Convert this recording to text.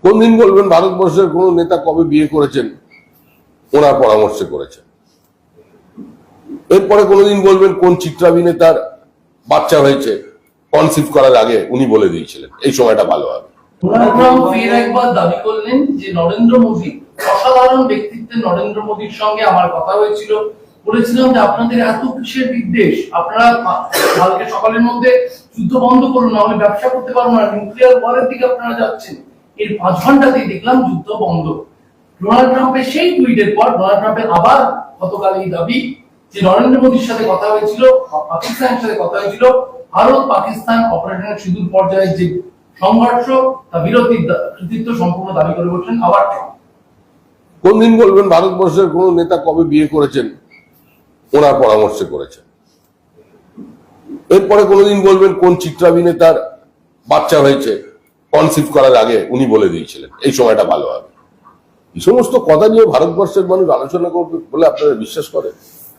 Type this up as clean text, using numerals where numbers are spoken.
কোন দিন বলবেন ভারতবর্ষের কোন নেতা কবে বিয়ে করেছেন ওনার পরামর্শে করেছেন? এরপরে কোনদিন বলবেন কোন চিত্রাভিনেতার বাচ্চা হয়েছে কনসিভ করার আগে উনি বলে দিয়েছিলেন এই সময়টা ভালো হবে। ডোনাল্ড ট্রাম্প ফের একবার দাবি করলেন যে নরেন্দ্র মোদী অসাধারণ ব্যক্তিত্বের নরেন্দ্র মোদীর সঙ্গে আমার কথা হয়েছিল, বলেছিলাম যে আপনাদের এত কিসের বিদ্বেষ, আপনারা কালকে সকালের মধ্যে যুদ্ধ বন্ধ করুন, নাহলে ব্যবসা করতে পারবো না, নিউক্লিয়ার ওয়ারের দিকে আপনারা যাচ্ছেন। এর 5 ঘন্টাতেই দেখলাম যুদ্ধ বন্ধ। ডোনাল্ড ট্রাম্পের সেই টুইটের পর ডোনাল্ড ট্রাম্পের আবার গতকাল এই দাবি যে নরেন্দ্র মোদীর সাথে কথা হয়েছিল, পাকিস্তানের সাথে কথা হয়েছিল, ভারত পাকিস্তান অপারেশনের সুদূর পর্যায়ে যে সংঘর্ষ তা বিরতির কৃতিত্ব সম্পূর্ণ দাবি করে বলছেন আবার ট্রাম্প। কোন দিন বলবেন ভারতবর্ষের কোন নেতা কবে বিয়ে করেছেন ওনার পরামর্শে করেছেন? এরপরে কোনদিন বলবেন কোন চিত্রাভিনেতার বাচ্চা হয়েছে কনসিভ করার আগে উনি বলে দিয়েছিলেন এই সময়টা ভালো হবে। এই সমস্ত কথা নিয়ে ভারতবর্ষের মানুষ আলোচনা করবে বলে আপনারা বিশ্বাস করেন?